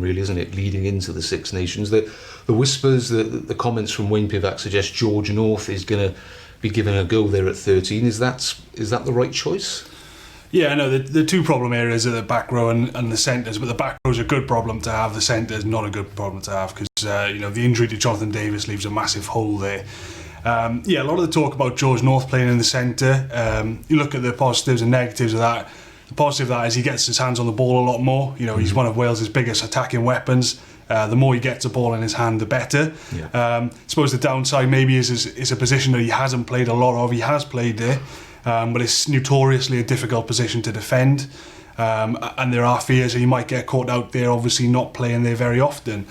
really, isn't it, leading into the Six Nations. The whispers, the comments from Wayne Pivac suggest George North is going to be given a go there at 13. Is that the right choice? Yeah, no, the two problem areas are the back row and the centres, but the back row is a good problem to have, the centre is not a good problem to have, because the injury to Jonathan Davis leaves a massive hole there. A lot of the talk about George North playing in the centre, you look at the positives and negatives of that. The positive of that is he gets his hands on the ball a lot more. He's one of Wales's biggest attacking weapons. The more he gets the ball in his hand, the better. I suppose the downside maybe is a position that he hasn't played a lot of. He has played there, but it's notoriously a difficult position to defend. And there are fears that he might get caught out there, obviously not playing there very often.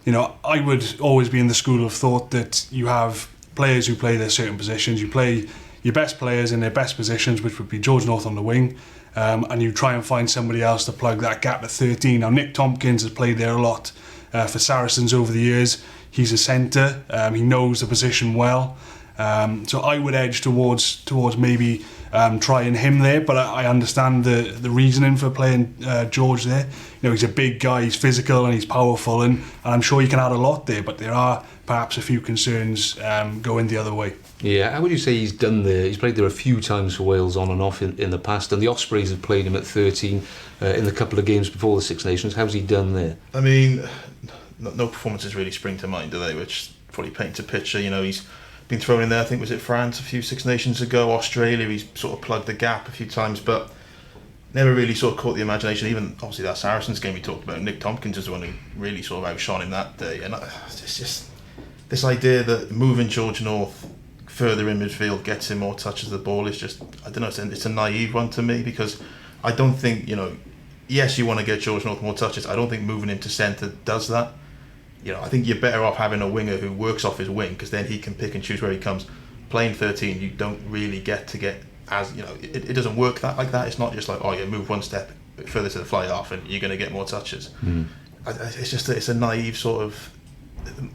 I would always be in the school of thought that you have players who play their certain positions. You play your best players in their best positions, which would be George North on the wing, and you try and find somebody else to plug that gap at 13. Now, Nick Tompkins has played there a lot for Saracens over the years. He's a centre. He knows the position well. So I would edge towards maybe trying him there, but I understand the reasoning for playing George there. He's a big guy, he's physical and he's powerful, and I'm sure he can add a lot there, but there are perhaps a few concerns going the other way. Yeah, how would you say he's done there? He's played there a few times for Wales on and off in the past, and the Ospreys have played him at 13 in the couple of games before the Six Nations. How's he done there? I mean, no performances really spring to mind, do they? Which probably paints a picture. He's been thrown in there, I think, was it France a few Six Nations ago, Australia, he's sort of plugged the gap a few times, but never really sort of caught the imagination. Even obviously that Saracens game we talked about, Nick Tompkins was the one who really sort of outshone him that day. And it's just this idea that moving George North further in midfield gets him more touches of the ball is just, I don't know, it's a naive one to me, because I don't think, yes, you want to get George North more touches. I don't think moving him to centre does that. I think you're better off having a winger who works off his wing, because then he can pick and choose where he comes. Playing 13, you don't really get as, it doesn't work like that. It's not just like, move one step further to the fly half and you're going to get more touches. It's a naive sort of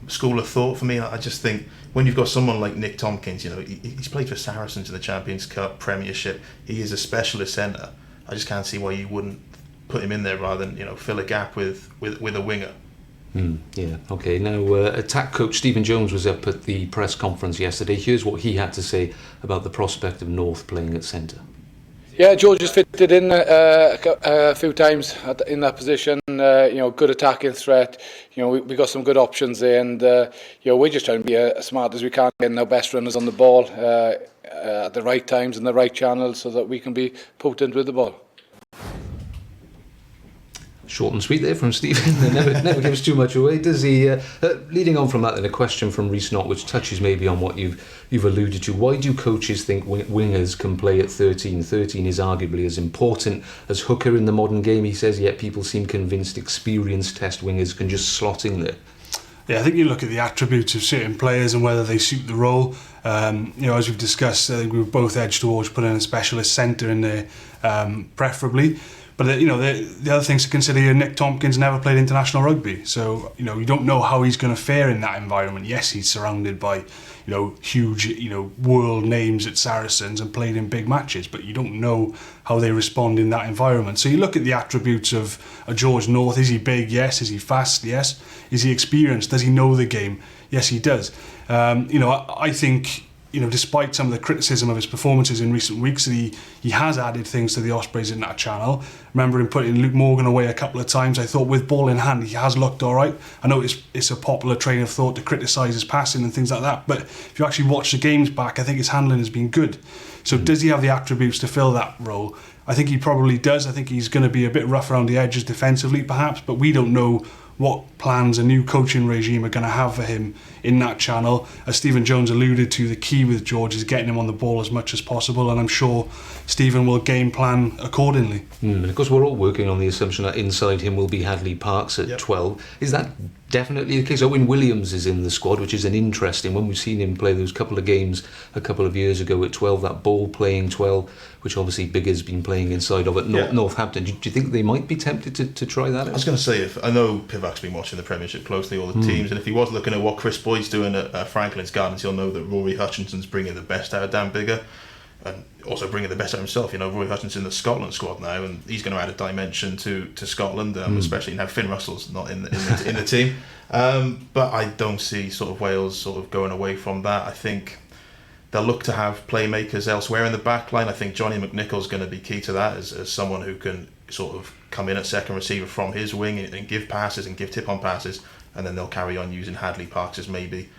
school of thought for me. I just think when you've got someone like Nick Tompkins, he's played for Saracens in the Champions Cup, Premiership. He is a specialist centre. I just can't see why you wouldn't put him in there rather than fill a gap with a winger. Okay. Now, attack coach Stephen Jones was up at the press conference yesterday. Here's what he had to say about the prospect of North playing at centre. Yeah, George has fitted in a few times in that position. Good attacking threat. We got some good options there, and we're just trying to be as smart as we can, getting our best runners on the ball at the right times and the right channels, so that we can be potent with the ball. Short and sweet there from Stephen. never gives too much away, does he? Leading on from that, then a question from Rhys Knott, which touches maybe on what you've alluded to. Why do coaches think wingers can play at 13? 13 is arguably as important as hooker in the modern game, he says, yet people seem convinced experienced test wingers can just slot in there. Yeah, I think you look at the attributes of certain players and whether they suit the role. As we've discussed, I think we were both edged towards putting a specialist centre in there, preferably. But the other things to consider here, Nick Tompkins never played international rugby, so you don't know how he's going to fare in that environment. Yes, he's surrounded by huge world names at Saracens and played in big matches, but you don't know how they respond in that environment. So you look at the attributes of a George North. Is he big? Yes. Is he fast? Yes. Is he experienced? Does he know the game? Yes, he does. I think, despite some of the criticism of his performances in recent weeks, that he has added things to the Ospreys in that channel. Remember him putting Luke Morgan away a couple of times. I thought with ball in hand, he has looked all right. I know it's a popular train of thought to criticise his passing and things like that, but if you actually watch the games back, I think his handling has been good. So does he have the attributes to fill that role? I think he probably does. I think he's going to be a bit rough around the edges defensively, perhaps, but we don't know what plans a new coaching regime are going to have for him in that channel. As Stephen Jones alluded to, the key with George is getting him on the ball as much as possible, and I'm sure Stephen will game plan accordingly. Of course, we're all working on the assumption that inside him will be Hadley Parkes at 12. Is that definitely the case? Owen Williams is in the squad, which is an interesting one. We've seen him play those couple of games a couple of years ago at 12, that ball playing 12, which obviously Bigger's been playing inside of at Northampton. Do you think they might be tempted to try that out? I was going to say, I know Pivac's been watching the Premiership closely, all the teams, and if he was looking at what Chris Boyd's doing at Franklin's Gardens, he'll know that Rory Hutchinson's bringing the best out of Dan Bigger. and also bringing the best out of himself. You know, Rory Hutchinson in the Scotland squad now, and he's going to add a dimension to Scotland, especially now Finn Russell's not in the team. But I don't see sort of Wales sort of going away from that. I think they'll look to have playmakers elsewhere in the back line. I think Johnny McNichol's going to be key to that as someone who can sort of come in at second receiver from his wing and give passes and give tip-on passes, and then they'll carry on using Hadley Parkes as maybe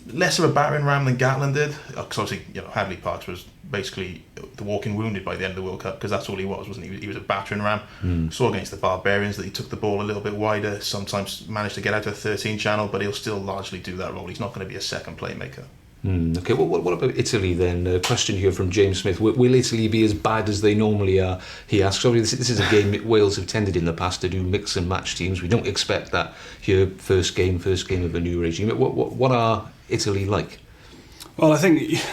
less of a battering ram than Gatland did, because obviously, you know, Hadley Parkes was basically the walking wounded by the end of the World Cup, because that's all he was, wasn't he? He was a battering ram. Saw against the Barbarians that he took the ball a little bit wider, sometimes managed to get out to a 13 channel, but he'll still largely do that role. He's not going to be a second playmaker. Okay, well, what about Italy then? A question here from James Smith. Will Italy be as bad as they normally are? He asks. Obviously, this is a game that Wales have tended in the past to do mix and match teams. We don't expect that here. First game of a new regime. What are Italy like? Well, I think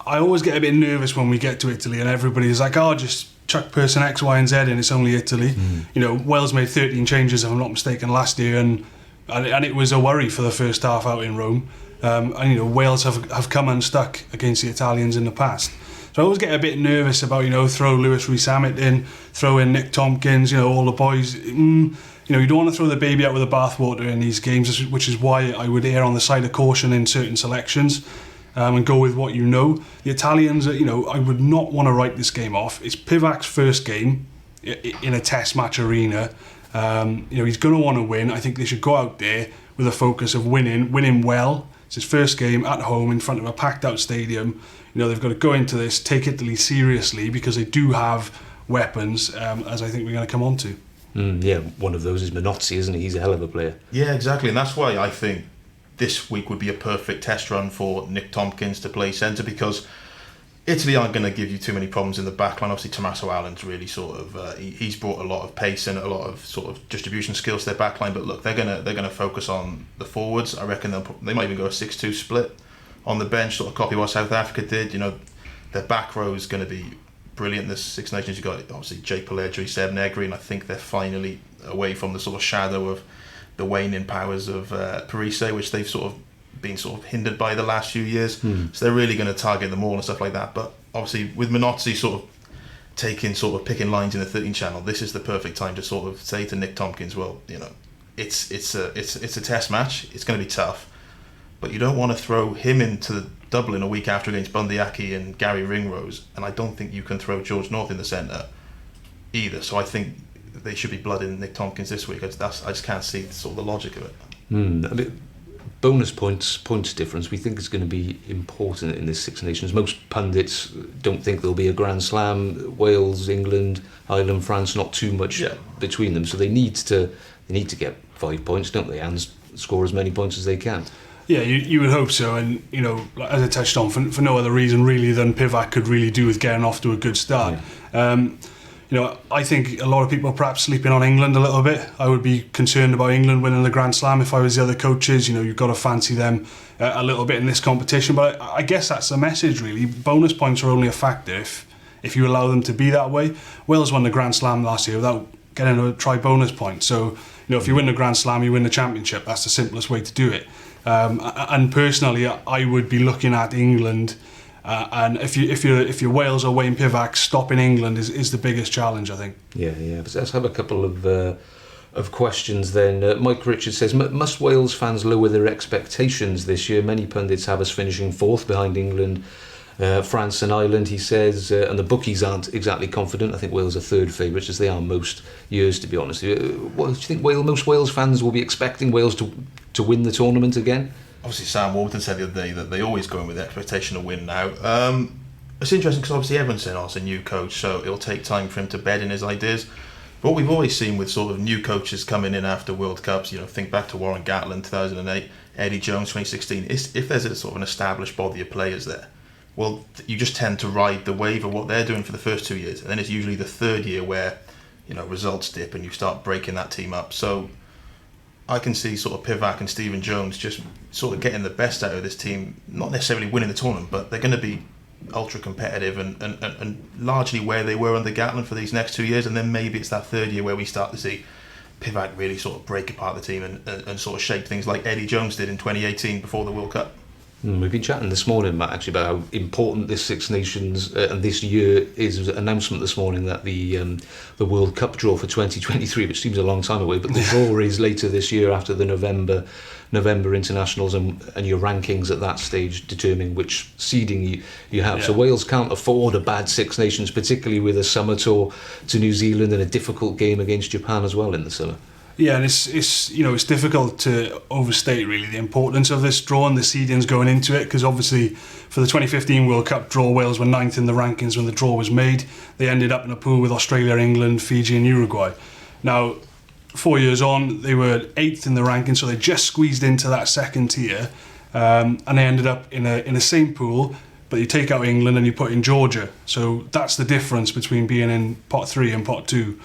I always get a bit nervous when we get to Italy and everybody's like, oh, just chuck person X, Y and Z in, it's only Italy. You know, Wales made 13 changes, if I'm not mistaken, last year, and it was a worry for the first half out in Rome. And you know, Wales have come unstuck against the Italians in the past. So I always get a bit nervous about, you know, throw Lewis Rees-Zammit in, throw in Nick Tompkins, you know, all the boys. You know, you don't want to throw the baby out with the bathwater in these games, which is why I would err on the side of caution in certain selections, and go with what you know. The Italians, you know, I would not want to write this game off. It's Pivac's first game in a test match arena. You know, he's going to want to win. I think they should go out there with a focus of winning well. It's his first game at home in front of a packed out stadium. You know, they've got to go into this, take Italy seriously, because they do have weapons, as I think we're going to come on to. Yeah, one of those is Minozzi, isn't he? He's a hell of a player. Yeah, exactly, and that's why I think this week would be a perfect test run for Nick Tompkins to play centre, because Italy aren't going to give you too many problems in the back line. Obviously, Tommaso Allen's really sort of he's brought a lot of pace and a lot of sort of distribution skills to their back line. But look, they're gonna focus on the forwards. I reckon they might even go a 6-2 split on the bench, sort of copy what South Africa did. You know, their back row is going to be brilliant. This Six Nations, you've got obviously Jake Pellegrini, Seb Negri, and I think they're finally away from the sort of shadow of the waning powers of Parise, which they've sort of been sort of hindered by the last few years. So they're really going to target them all and stuff like that. But obviously with Minozzi sort of picking lines in the 13 channel, this is the perfect time to sort of say to Nick Tompkins, well, you know, it's a test match, it's going to be tough, but you don't want to throw him into Dublin a week after against Bundyaki and Gary Ringrose, and I don't think you can throw George North in the centre either. So I think they should be blooding Nick Tompkins this week. I just can't see sort of the logic of it. I mean, bonus points difference, we think is going to be important in this Six Nations. Most pundits don't think there'll be a Grand Slam. Wales, England, Ireland, France, not too much between them, so they need to get 5 points, don't they, and score as many points as they can. Yeah, you would hope so, and you know, as I touched on, for no other reason really than Pivac could really do with getting off to a good start. You know, I think a lot of people are perhaps sleeping on England a little bit. I would be concerned about England winning the Grand Slam if I was the other coaches. You know, you've got to fancy them a little bit in this competition. But I guess that's the message, really. Bonus points are only a factor if you allow them to be that way. Wales won the Grand Slam last year without getting a try bonus point. So, you know, if you win the Grand Slam, you win the championship. That's the simplest way to do it. And personally, I would be looking at England. And if you're Wales or Wayne Pivac, stopping England is the biggest challenge, I think. Yeah. Let's have a couple of questions then. Mike Richards says, must Wales fans lower their expectations this year? Many pundits have us finishing fourth behind England, France and Ireland, he says, and the bookies aren't exactly confident. I think Wales are third favourites, as they are most years, to be honest. What do you think most Wales fans will be expecting Wales to win the tournament again? Obviously, Sam Warburton said the other day that they always go in with the expectation to win now. It's interesting because obviously everyone's saying, it's a new coach, so it'll take time for him to bed in his ideas. But what we've always seen with sort of new coaches coming in after World Cups, you know, think back to Warren Gatland 2008, Eddie Jones 2016, if there's a sort of an established body of players there, well, you just tend to ride the wave of what they're doing for the first 2 years. And then it's usually the third year where, you know, results dip and you start breaking that team up. So I can see sort of Pivac and Stephen Jones just sort of getting the best out of this team, not necessarily winning the tournament, but they're going to be ultra competitive and largely where they were under Gatland for these next 2 years. And then maybe it's that third year where we start to see Pivac really sort of break apart the team and sort of shape things like Eddie Jones did in 2018 before the World Cup. We've been chatting this morning, Matt, actually, about how important this Six Nations and this year is. There was an announcement this morning that the World Cup draw for 2023, which seems a long time away, but the draw is later this year after the November internationals, and your rankings at that stage determine which seeding you have. So Wales can't afford a bad Six Nations, particularly with a summer tour to New Zealand and a difficult game against Japan as well in the summer. Yeah, and it's difficult to overstate really the importance of this draw and the seedings going into it, because obviously for the 2015 World Cup draw, Wales were 9th in the rankings when the draw was made. They ended up in a pool with Australia, England, Fiji and Uruguay. Now, 4 years on, they were 8th in the rankings, so they just squeezed into that second tier, and they ended up in the same pool, but you take out England and you put in Georgia. So that's the difference between being in pot 3 and pot 2.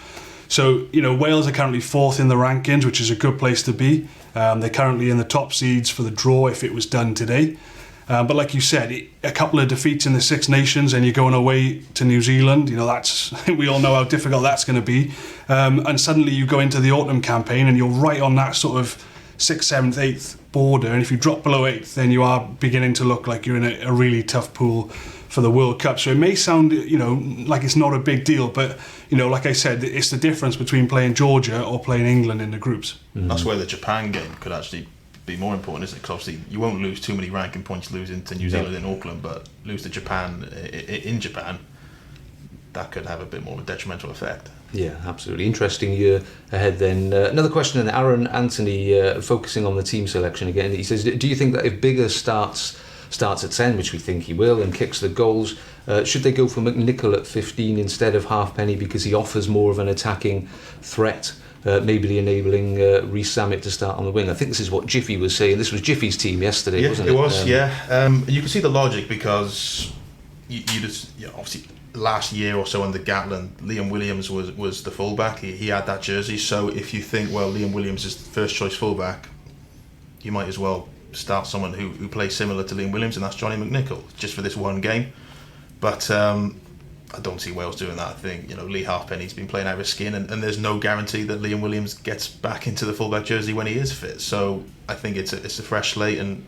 So, Wales are currently 4th in the rankings, which is a good place to be. They're currently in the top seeds for the draw if it was done today. But like you said, a couple of defeats in the Six Nations and you're going away to New Zealand, we all know how difficult that's going to be. And suddenly you go into the autumn campaign and you're right on that sort of 6th, 7th, 8th border. And if you drop below 8th, then you are beginning to look like you're in a really tough pool for the World Cup. So it may sound, like it's not a big deal, but, like I said, it's the difference between playing Georgia or playing England in the groups. That's where the Japan game could actually be more important, isn't it? Because obviously you won't lose too many ranking points losing to New Zealand in Auckland, but lose to Japan in Japan, that could have a bit more of a detrimental effect. Yeah, absolutely. Interesting year ahead then. Another question, and Aaron Anthony, focusing on the team selection again. He says, do you think that if Biggar starts at 10, which we think he will, and kicks the goals, should they go for McNichol at 15 instead of Halfpenny because he offers more of an attacking threat, maybe enabling Reece Zammit to start on the wing? I think this is what Jiffy was saying. This was Jiffy's team yesterday, wasn't it? It was, you can see the logic because obviously last year or so under Gatland, Liam Williams was the fullback. He had that jersey. So if you think, well, Liam Williams is the first choice fullback, you might as well start someone who plays similar to Liam Williams, and that's Johnny McNichol, just for this one game. But I don't see Wales doing that. I think Lee Halfpenny's been playing out of his skin, and there's no guarantee that Liam Williams gets back into the fullback jersey when he is fit. So I think it's a fresh slate, and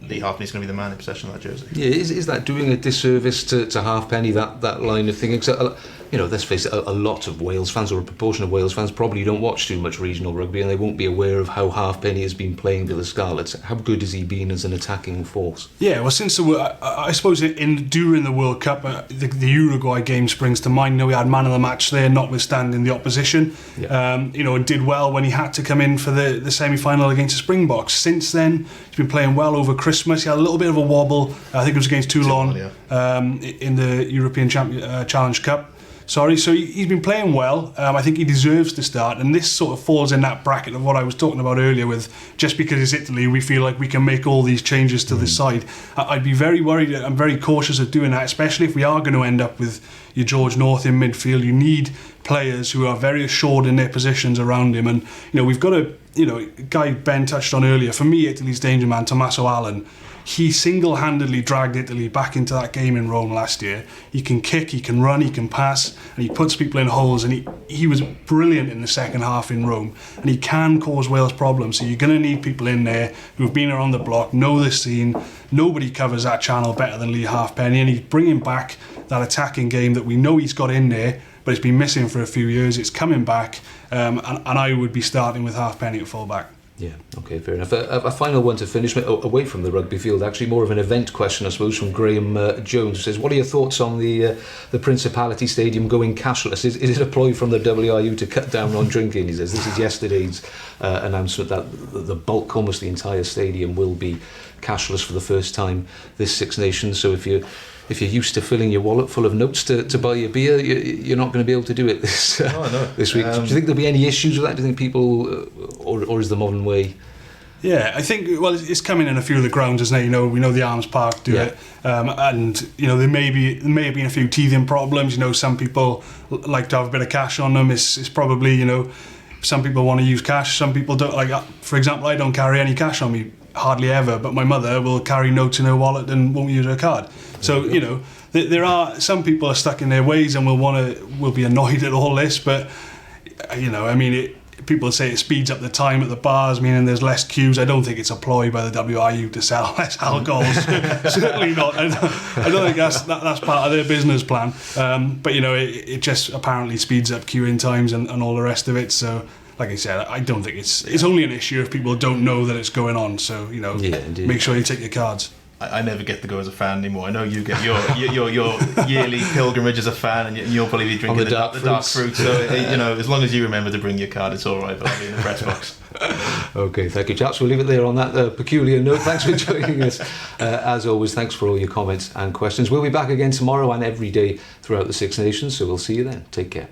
Lee Halfpenny's going to be the man in possession of that jersey. Yeah, is that doing a disservice to Halfpenny, that line of thinking? So, let's face it, a lot of Wales fans, or a proportion of Wales fans, probably don't watch too much regional rugby, and they won't be aware of how Halfpenny has been playing for the Scarlets. How good has he been as an attacking force? Yeah, well, since I suppose during the World Cup, the Uruguay game springs to mind. We had man of the match there, notwithstanding the opposition. Yeah. And did well when he had to come in for the semi-final against the Springboks. Since then, he's been playing well over Christmas. He had a little bit of a wobble. I think it was against Toulon in the European Challenge Cup. So he's been playing well. I think he deserves to start, and this sort of falls in that bracket of what I was talking about earlier with just because it's Italy, we feel like we can make all these changes to the side. I'd be very worried. I'm very cautious of doing that, especially if we are going to end up with your George North in midfield. You need players who are very assured in their positions around him, and we've got a guy Ben touched on earlier. For me, Italy's danger man, Tommaso Allan. He single-handedly dragged Italy back into that game in Rome last year. He can kick, he can run, he can pass, and he puts people in holes, and he was brilliant in the second half in Rome, and he can cause Wales problems. So you're going to need people in there who've been around the block, know the scene. Nobody covers that channel better than Lee Halfpenny, and he's bringing back that attacking game that we know he's got in there, but it's been missing for a few years. It's coming back, and I would be starting with Halfpenny at full-back. Yeah, okay, fair enough. A final one to finish, away from the rugby field, actually, more of an event question, I suppose, from Graham Jones, who says, what are your thoughts on the Principality Stadium going cashless? Is it a ploy from the WRU to cut down on drinking? He says, this is yesterday's announcement that the bulk, almost the entire stadium, will be cashless for the first time this Six Nations. So if you're used to filling your wallet full of notes to buy your beer, you're not going to be able to do it this week. Do you think there'll be any issues with that? Do you think people, or is the modern way? Yeah, I think, well, it's coming in a few of the grounds, isn't it? We know the Arms Park do it, and there may have been a few teething problems. Some people like to have a bit of cash on them. It's probably some people want to use cash, some people don't. Like, for example, I don't carry any cash on me. Hardly ever, but my mother will carry notes in her wallet and won't use her card. So there are some people are stuck in their ways and will be annoyed at all this. But people say it speeds up the time at the bars, meaning there's less queues. I don't think it's a ploy by the WRU to sell less alcohol. Certainly not. I don't think that's part of their business plan. But it just apparently speeds up queuing times and all the rest of it. So, like I said, I don't think it's only an issue if people don't know that it's going on. So make sure you take your cards. I never get to go as a fan anymore. I know you get your yearly pilgrimage as a fan, and you'll probably be drinking the dark fruit. So as long as you remember to bring your card, it's all right. But I'll be in the press box. Okay, thank you, chaps. We'll leave it there on that peculiar note. Thanks for joining us. As always, thanks for all your comments and questions. We'll be back again tomorrow and every day throughout the Six Nations. So we'll see you then. Take care.